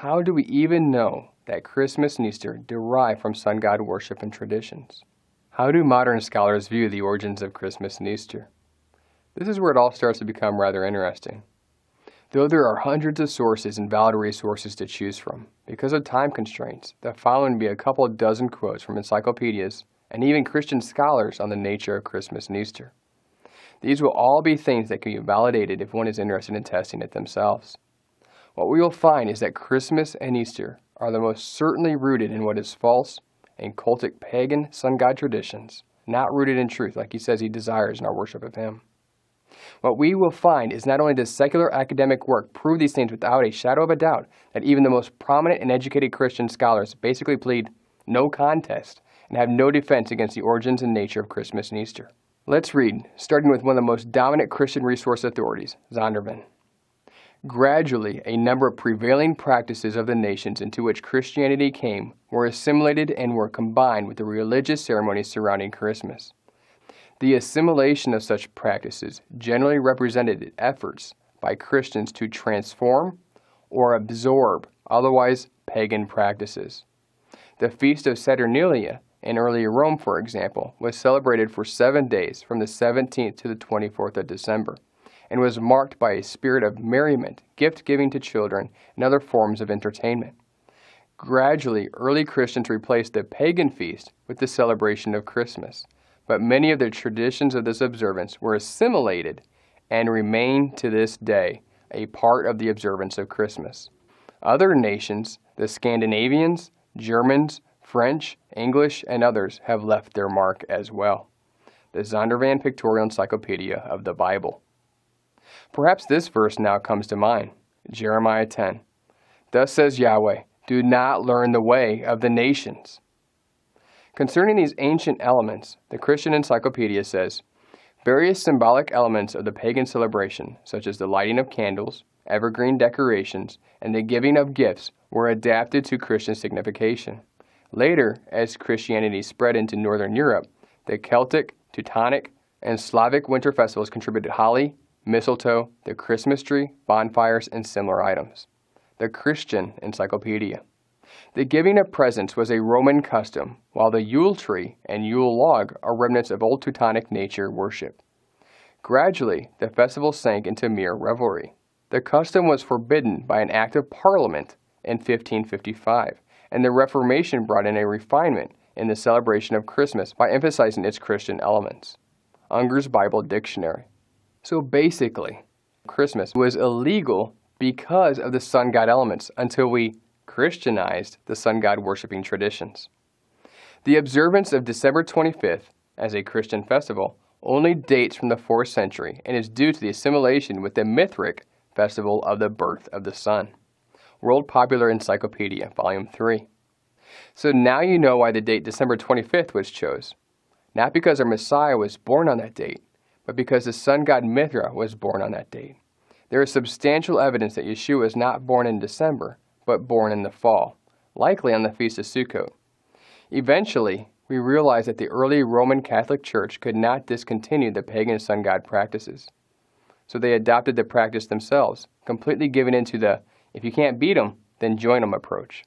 How do we even know that Christmas and Easter derive from sun god worship and traditions? How do modern scholars view the origins of Christmas and Easter? This is where it all starts to become rather interesting. Though there are hundreds of sources and valid resources to choose from, because of time constraints, the following will be a couple of dozen quotes from encyclopedias and even Christian scholars on the nature of Christmas and Easter. These will all be things that can be validated if one is interested in testing it themselves. What we will find is that Christmas and Easter are the most certainly rooted in what is false and cultic pagan sun god traditions, not rooted in truth like he says he desires in our worship of him. What we will find is not only does secular academic work prove these things without a shadow of a doubt, that even the most prominent and educated Christian scholars basically plead no contest and have no defense against the origins and nature of Christmas and Easter. Let's read, starting with one of the most dominant Christian resource authorities, Zondervan. Gradually, a number of prevailing practices of the nations into which Christianity came were assimilated and were combined with the religious ceremonies surrounding Christmas. The assimilation of such practices generally represented efforts by Christians to transform or absorb otherwise pagan practices. The Feast of Saturnalia in early Rome, for example, was celebrated for 7 days from the 17th to the 24th of December, and was marked by a spirit of merriment, gift-giving to children, and other forms of entertainment. Gradually, early Christians replaced the pagan feast with the celebration of Christmas, but many of the traditions of this observance were assimilated and remain to this day a part of the observance of Christmas. Other nations, the Scandinavians, Germans, French, English, and others have left their mark as well. The Zondervan Pictorial Encyclopedia of the Bible. Perhaps this verse now comes to mind, Jeremiah 10. Thus says Yahweh, do not learn the way of the nations. Concerning these ancient elements, the Christian Encyclopedia says, various symbolic elements of the pagan celebration, such as the lighting of candles, evergreen decorations, and the giving of gifts, were adapted to Christian signification. Later, as Christianity spread into Northern Europe, the Celtic, Teutonic, and Slavic winter festivals contributed holly, mistletoe, the Christmas tree, bonfires, and similar items. The Christian Encyclopedia. The giving of presents was a Roman custom, while the Yule tree and Yule log are remnants of old Teutonic nature worship. Gradually, the festival sank into mere revelry. The custom was forbidden by an act of Parliament in 1555, and the Reformation brought in a refinement in the celebration of Christmas by emphasizing its Christian elements. Unger's Bible Dictionary. So basically, Christmas was illegal because of the sun god elements until we Christianized the sun god worshiping traditions. The observance of December 25th as a Christian festival only dates from the 4th century and is due to the assimilation with the Mithric festival of the birth of the sun. World Popular Encyclopedia, Volume 3. So now you know why the date December 25th was chosen. Not because our Messiah was born on that date, but because the sun god Mithra was born on that date. There is substantial evidence that Yeshua was not born in December, but born in the fall, likely on the Feast of Sukkot. Eventually, we realized that the early Roman Catholic Church could not discontinue the pagan sun god practices. So they adopted the practice themselves, completely giving into the, if you can't beat them, then join them approach.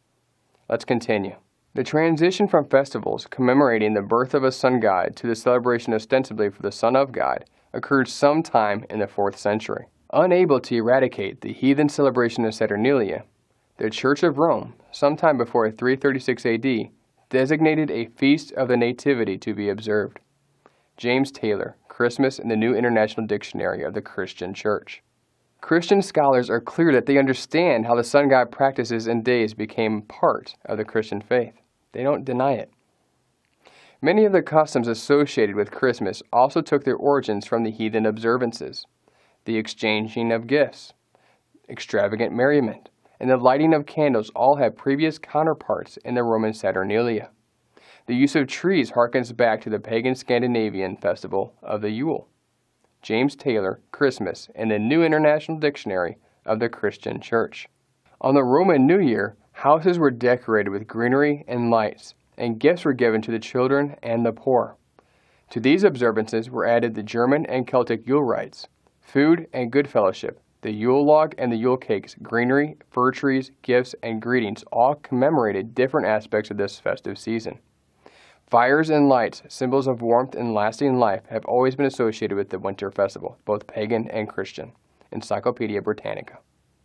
Let's continue. The transition from festivals commemorating the birth of a sun god to the celebration ostensibly for the Son of God occurred sometime in the 4th century. Unable to eradicate the heathen celebration of Saturnalia, the Church of Rome, sometime before 336 AD, designated a Feast of the Nativity to be observed. James Taylor, Christmas in the New International Dictionary of the Christian Church. Christian scholars are clear that they understand how the sun god practices and days became part of the Christian faith. They don't deny it. Many of the customs associated with Christmas also took their origins from the heathen observances. The exchanging of gifts, extravagant merriment, and the lighting of candles all have previous counterparts in the Roman Saturnalia. The use of trees harkens back to the pagan Scandinavian festival of the Yule. James Taylor, Christmas, in the New International Dictionary of the Christian Church. On the Roman New Year, houses were decorated with greenery and lights, and gifts were given to the children and the poor. To these observances were added the German and Celtic Yule rites, food and good fellowship, The Yule log and the Yule cakes, greenery, fir trees, gifts, and greetings all commemorated different aspects of this festive season. Fires and lights, symbols of warmth and lasting life, have always been associated with the winter festival, both pagan and Christian. Encyclopedia Britannica.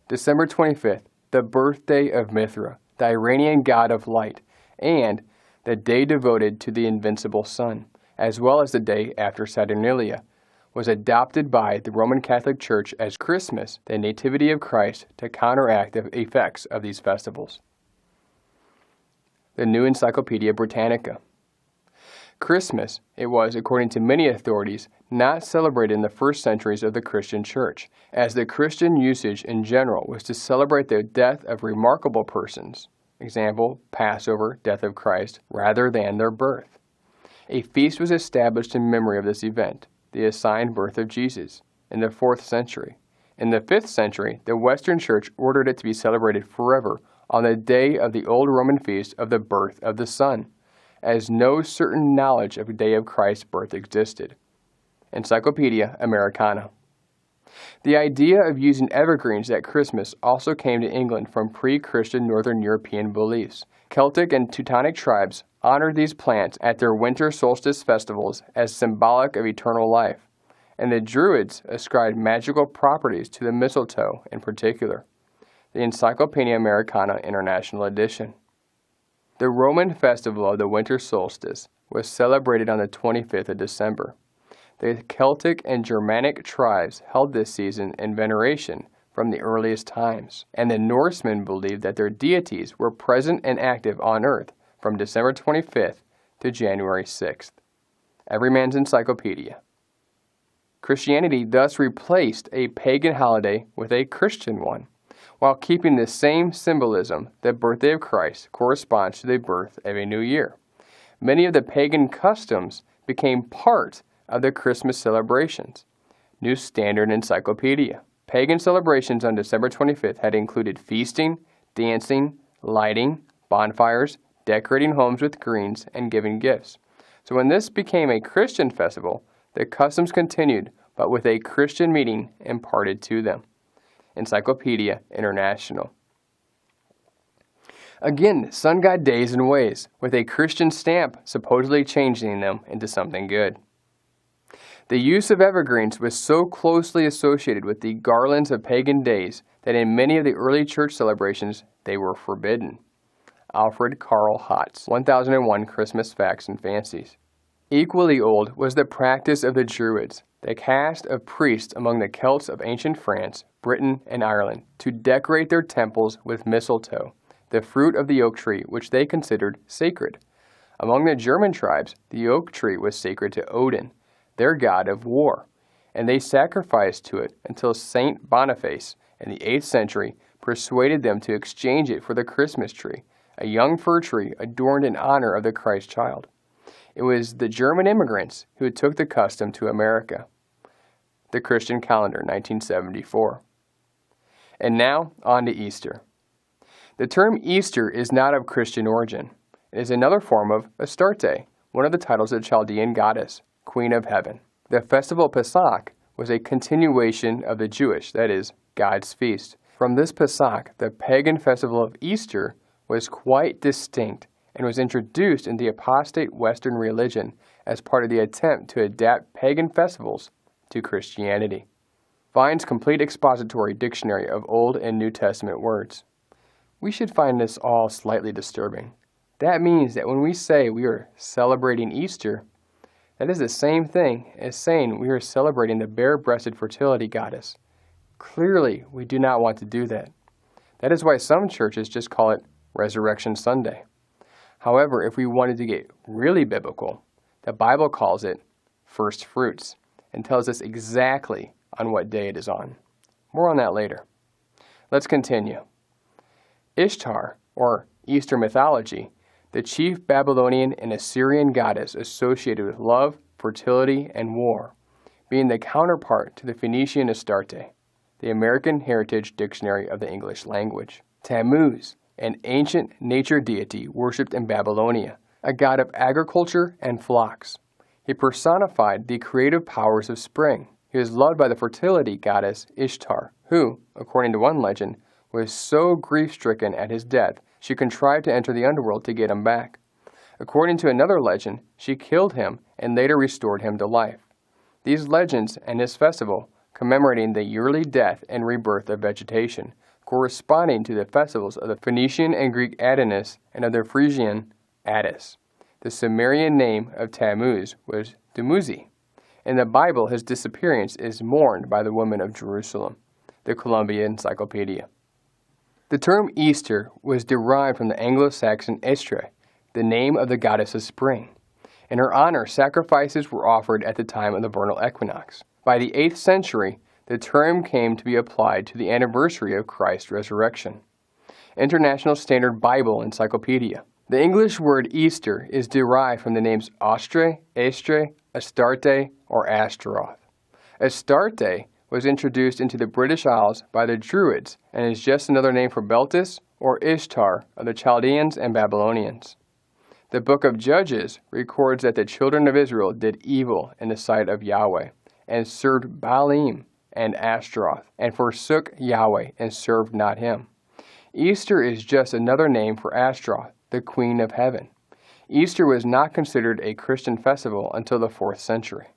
December 25th, the birthday of Mithra, the Iranian god of light, and the day devoted to the invincible sun, as well as the day after Saturnalia, was adopted by the Roman Catholic Church as Christmas, the Nativity of Christ, to counteract the effects of these festivals. The New Encyclopedia Britannica. Christmas, it was, according to many authorities, not celebrated in the first centuries of the Christian Church, as the Christian usage in general was to celebrate the death of remarkable persons, example, Passover, death of Christ, rather than their birth. A feast was established in memory of this event, the assigned birth of Jesus, in the 4th century. In the 5th century, the Western Church ordered it to be celebrated forever on the day of the old Roman feast of the birth of the sun, as no certain knowledge of the day of Christ's birth existed. Encyclopedia Americana. The idea of using evergreens at Christmas also came to England from pre-Christian Northern European beliefs. Celtic and Teutonic tribes honored these plants at their winter solstice festivals as symbolic of eternal life, and the Druids ascribed magical properties to the mistletoe in particular. The Encyclopedia Americana International Edition. The Roman festival of the winter solstice was celebrated on the 25th of December. The Celtic and Germanic tribes held this season in veneration from the earliest times, and the Norsemen believed that their deities were present and active on earth from December 25th to January 6th. Everyman's Encyclopedia. Christianity thus replaced a pagan holiday with a Christian one, while keeping the same symbolism. The birthday of Christ corresponds to the birth of a new year. Many of the pagan customs became part of the Christmas celebrations. New Standard Encyclopedia. Pagan celebrations on December 25th had included feasting, dancing, lighting, bonfires, decorating homes with greens, and giving gifts. So when this became a Christian festival, the customs continued, but with a Christian meaning imparted to them. Encyclopedia International. Again, sun god days and ways, with a Christian stamp supposedly changing them into something good. The use of evergreens was so closely associated with the garlands of pagan days that in many of the early church celebrations they were forbidden. Alfred Karl Hotz, 1001 Christmas Facts and Fancies. Equally old was the practice of the Druids, the caste of priests among the Celts of ancient France, Britain, and Ireland, to decorate their temples with mistletoe, the fruit of the oak tree, which they considered sacred. Among the German tribes, the oak tree was sacred to Odin, their god of war, and they sacrificed to it until Saint Boniface in the 8th century persuaded them to exchange it for the Christmas tree, a young fir tree adorned in honor of the Christ child. It was the German immigrants who took the custom to America. The Christian Calendar, 1974. And now, on to Easter. The term Easter is not of Christian origin. It is another form of Astarte, one of the titles of the Chaldean goddess, Queen of Heaven. The festival Pesach was a continuation of the Jewish, that is, God's feast. From this Pesach, the pagan festival of Easter was quite distinct and was introduced in the apostate Western religion as part of the attempt to adapt pagan festivals to Christianity. Vine's Complete Expository Dictionary of Old and New Testament Words. We should find this all slightly disturbing. That means that when we say we are celebrating Easter, that is the same thing as saying we are celebrating the bare-breasted fertility goddess. Clearly, we do not want to do that. That is why some churches just call it Resurrection Sunday. However, if we wanted to get really biblical, the Bible calls it First Fruits and tells us exactly on what day it is on. More on that later. Let's continue. Ishtar, or Easter mythology, the chief Babylonian and Assyrian goddess associated with love, fertility, and war, being the counterpart to the Phoenician Astarte, the American Heritage Dictionary of the English Language. Tammuz, an ancient nature deity worshipped in Babylonia, a god of agriculture and flocks. He personified the creative powers of spring. He He was loved by the fertility goddess Ishtar, who, according to one legend, was so grief-stricken at his death, she contrived to enter the underworld to get him back. According to another legend, she killed him and later restored him to life. These legends and this festival, commemorating the yearly death and rebirth of vegetation, corresponding to the festivals of the Phoenician and Greek Adonis and of the Frisian Attis. The Sumerian name of Tammuz was Dumuzi. In the Bible, his disappearance is mourned by the women of Jerusalem. The Columbia Encyclopedia. The term Easter was derived from the Anglo-Saxon Estre, the name of the goddess of spring. In her honor, sacrifices were offered at the time of the vernal equinox. By the 8th century, the term came to be applied to the anniversary of Christ's resurrection. International Standard Bible Encyclopedia. The English word Easter is derived from the names Ostre, Estre, Astarte, or Astaroth. Astarte was introduced into the British Isles by the Druids and is just another name for Beltis or Ishtar of the Chaldeans and Babylonians. The book of Judges records that the children of Israel did evil in the sight of Yahweh and served Baalim and Ashtaroth and forsook Yahweh and served not him. Easter is just another name for Ashtaroth, the queen of heaven. Easter was not considered a Christian festival until the 4th century.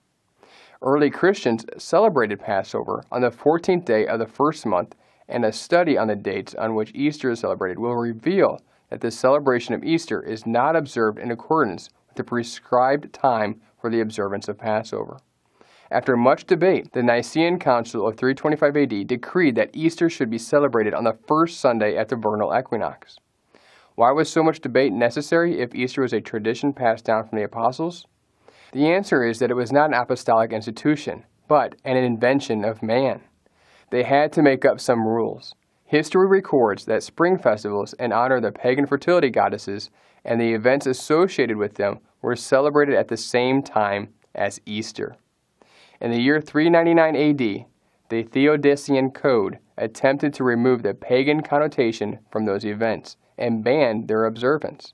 Early Christians celebrated Passover on the 14th day of the first month, and a study on the dates on which Easter is celebrated will reveal that the celebration of Easter is not observed in accordance with the prescribed time for the observance of Passover. After much debate, the Nicene Council of 325 AD decreed that Easter should be celebrated on the first Sunday at the vernal equinox. Why was so much debate necessary if Easter was a tradition passed down from the apostles? The answer is that it was not an apostolic institution, but an invention of man. They had to make up some rules. History records that spring festivals in honor of the pagan fertility goddesses and the events associated with them were celebrated at the same time as Easter. In the year 399 AD, the Theodosian Code attempted to remove the pagan connotation from those events and banned their observance.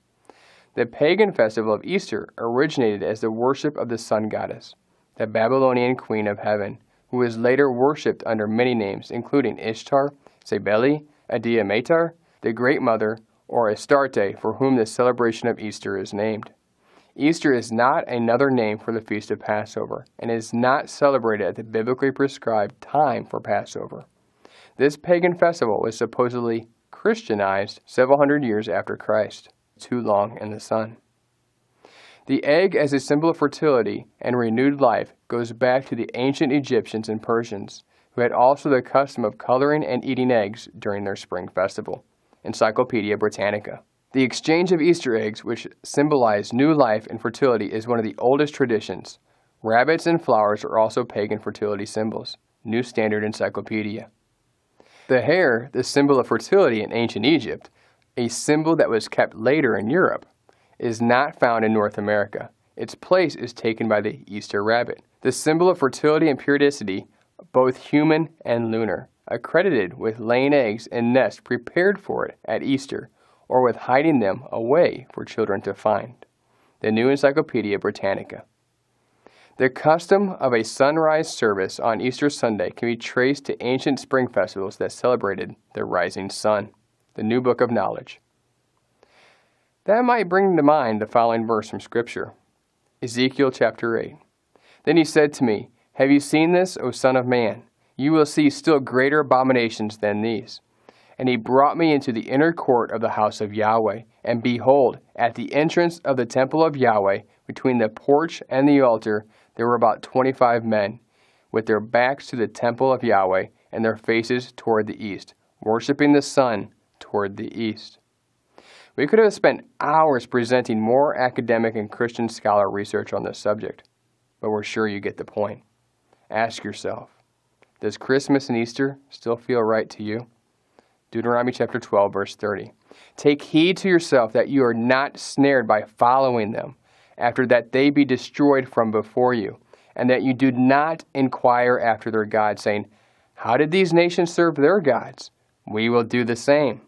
The pagan festival of Easter originated as the worship of the sun goddess, the Babylonian queen of heaven, who was later worshipped under many names, including Ishtar, Cybele, Adia Matar, the Great Mother, or Astarte, for whom the celebration of Easter is named. Easter is not another name for the Feast of Passover, and is not celebrated at the biblically prescribed time for Passover. This pagan festival was supposedly Christianized several hundred years after Christ, too long in the sun. The egg as a symbol of fertility and renewed life goes back to the ancient Egyptians and Persians, who had also the custom of coloring and eating eggs during their spring festival. Encyclopedia Britannica. The exchange of Easter eggs, which symbolize new life and fertility, is one of the oldest traditions. Rabbits and flowers are also pagan fertility symbols. New Standard Encyclopedia. The hare, the symbol of fertility in ancient Egypt, a symbol that was kept later in Europe, is not found in North America. Its place is taken by the Easter rabbit, the symbol of fertility and periodicity, both human and lunar, accredited with laying eggs in nests prepared for it at Easter, or with hiding them away for children to find. The New Encyclopedia Britannica. The custom of a sunrise service on Easter Sunday can be traced to ancient spring festivals that celebrated the rising sun. The New Book of Knowledge. That might bring to mind the following verse from Scripture. Ezekiel chapter 8. Then he said to me, Have you seen this, O Son of Man? You will see still greater abominations than these. And he brought me into the inner court of the house of Yahweh, and behold, at the entrance of the temple of Yahweh, between the porch and the altar, there were about 25 men, with their backs to the temple of Yahweh, and their faces toward the east, worshiping the sun toward the east. We could have spent hours presenting more academic and Christian scholar research on this subject, but we're sure you get the point. Ask yourself, does Christmas and Easter still feel right to you? Deuteronomy chapter 12, verse 30. Take heed to yourself that you are not snared by following them, after that they be destroyed from before you, and that you do not inquire after their gods, saying, How did these nations serve their gods? We will do the same.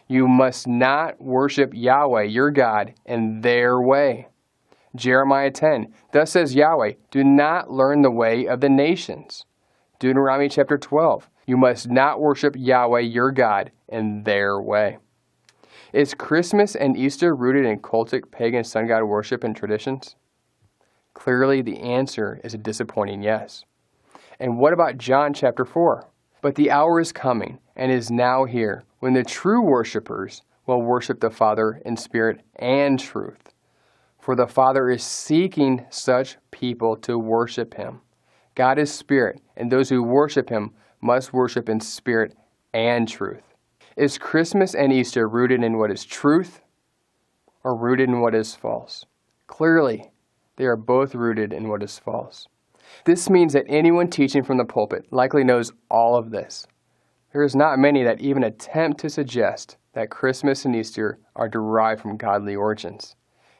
You must not worship Yahweh your God in their way. Jeremiah 10. Thus says Yahweh, Do not learn the way of the nations. Deuteronomy chapter 12. You must not worship Yahweh your God in their way. Is Christmas and Easter rooted in cultic pagan sun god worship and traditions? Clearly, the answer is a disappointing yes. And what about John chapter 4? But the hour is coming, and is now here, when the true worshipers will worship the Father in spirit and truth. For the Father is seeking such people to worship Him. God is spirit, and those who worship Him must worship in spirit and truth. Is Christmas and Easter rooted in what is truth or rooted in what is false? Clearly, they are both rooted in what is false. This means that anyone teaching from the pulpit likely knows all of this. There is not many that even attempt to suggest that Christmas and Easter are derived from godly origins.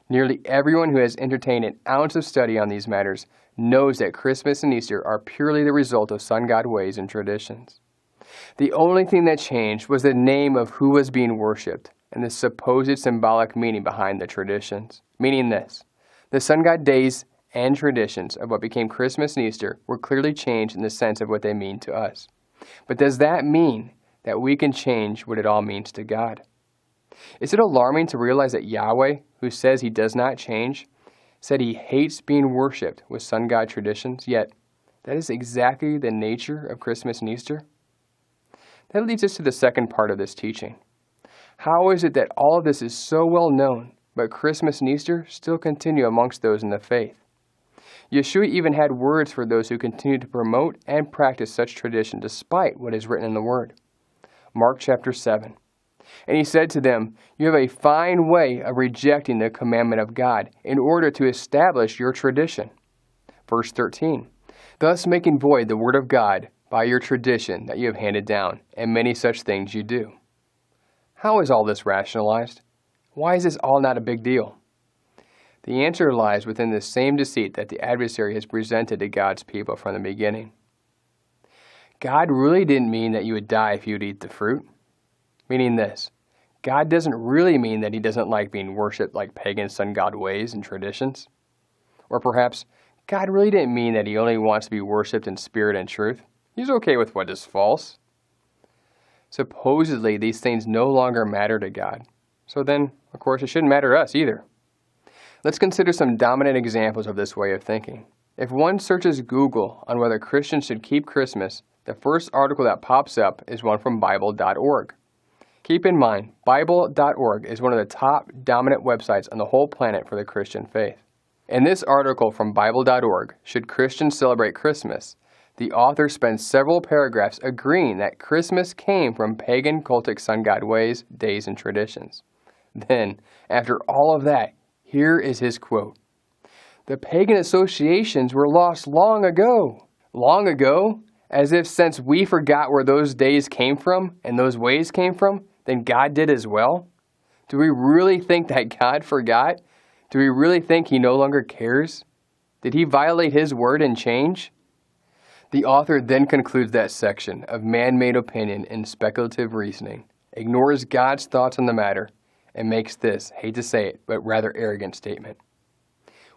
Nearly everyone who has entertained an ounce of study on these matters knows that Christmas and Easter are purely the result of sun god ways and traditions. The only thing that changed was the name of who was being worshipped and the supposed symbolic meaning behind the traditions. Meaning this, the sun god days and traditions of what became Christmas and Easter were clearly changed in the sense of what they mean to us. But does that mean that we can change what it all means to God? Is it alarming to realize that Yahweh, who says He does not change, said He hates being worshipped with sun god traditions, yet that is exactly the nature of Christmas and Easter? That leads us to the second part of this teaching. How is it that all of this is so well known, but Christmas and Easter still continue amongst those in the faith? Yeshua even had words for those who continue to promote and practice such tradition despite what is written in the Word. Mark chapter 7. And He said to them, you have a fine way of rejecting the commandment of God in order to establish your tradition. Verse 13. Thus making void the word of God by your tradition that you have handed down, and many such things you do. How is all this rationalized? Why is this all not a big deal? The answer lies within the same deceit that the adversary has presented to God's people from the beginning. God really didn't mean that you would die if you would eat the fruit. Meaning this, God doesn't really mean that He doesn't like being worshipped like pagan sun god ways and traditions. Or perhaps, God really didn't mean that He only wants to be worshipped in spirit and truth. He's okay with what is false. Supposedly, these things no longer matter to God. So then, of course, it shouldn't matter to us either. Let's consider some dominant examples of this way of thinking. If one searches Google on whether Christians should keep Christmas, the first article that pops up is one from Bible.org. Keep in mind, Bible.org is one of the top dominant websites on the whole planet for the Christian faith. In this article from Bible.org, Should Christians Celebrate Christmas?, the author spends several paragraphs agreeing that Christmas came from pagan cultic sun god ways, days, and traditions. Then, after all of that, here is his quote. The pagan associations were lost long ago. Long ago? As if since we forgot where those days came from and those ways came from, then God did as well? Do we really think that God forgot? Do we really think He no longer cares? Did He violate His word and change? The author then concludes that section of man-made opinion and speculative reasoning, ignores God's thoughts on the matter, and makes this, hate to say it, but rather arrogant statement.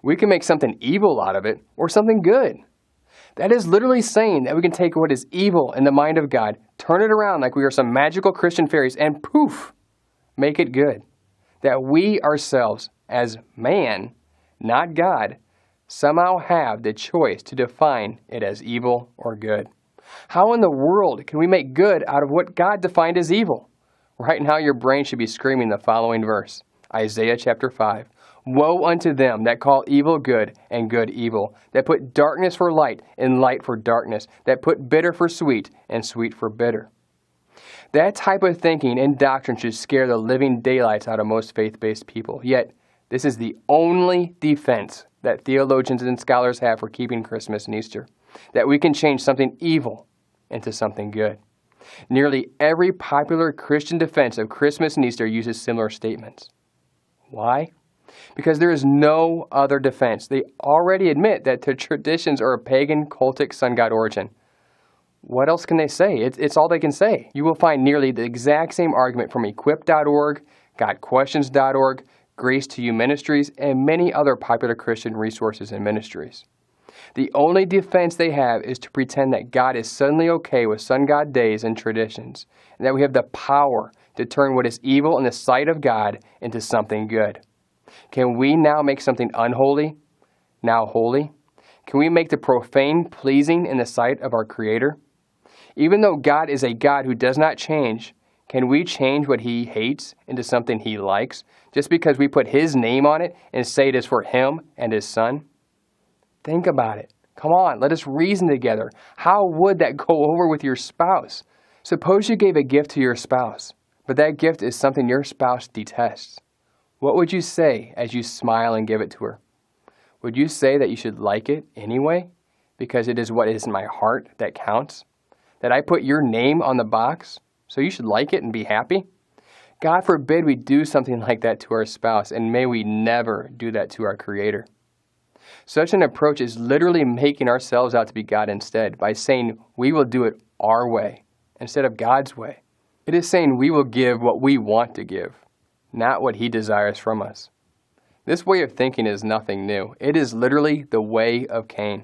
We can make something evil out of it or something good. That is literally saying that we can take what is evil in the mind of God, turn it around like we are some magical Christian fairies, and poof, make it good. That we ourselves, as man, not God, somehow have the choice to define it as evil or good. How in the world can we make good out of what God defined as evil? Right now your brain should be screaming the following verse, Isaiah chapter 5. Woe unto them that call evil good and good evil, that put darkness for light and light for darkness, that put bitter for sweet and sweet for bitter. That type of thinking and doctrine should scare the living daylights out of most faith-based people. Yet, this is the only defense that theologians and scholars have for keeping Christmas and Easter, that we can change something evil into something good. Nearly every popular Christian defense of Christmas and Easter uses similar statements. Why? Because there is no other defense. They already admit that their traditions are a pagan, cultic, sun god origin. What else can they say? It's all they can say. You will find nearly the exact same argument from equip.org, GodQuestions.org, Grace to You Ministries, and many other popular Christian resources and ministries. The only defense they have is to pretend that God is suddenly okay with sun god days and traditions, and that we have the power to turn what is evil in the sight of God into something good. Can we now make something unholy now holy? Can we make the profane pleasing in the sight of our Creator? Even though God is a God who does not change, can we change what He hates into something He likes just because we put His name on it and say it is for Him and His Son? Think about it. Come on, let us reason together. How would that go over with your spouse? Suppose you gave a gift to your spouse, but that gift is something your spouse detests. What would you say as you smile and give it to her? Would you say that you should like it anyway, because it is what is in my heart that counts? That I put your name on the box, so you should like it and be happy? God forbid we do something like that to our spouse, and may we never do that to our Creator. Such an approach is literally making ourselves out to be God instead, by saying we will do it our way instead of God's way. It is saying we will give what we want to give, not what He desires from us. This way of thinking is nothing new. It is literally the way of Cain.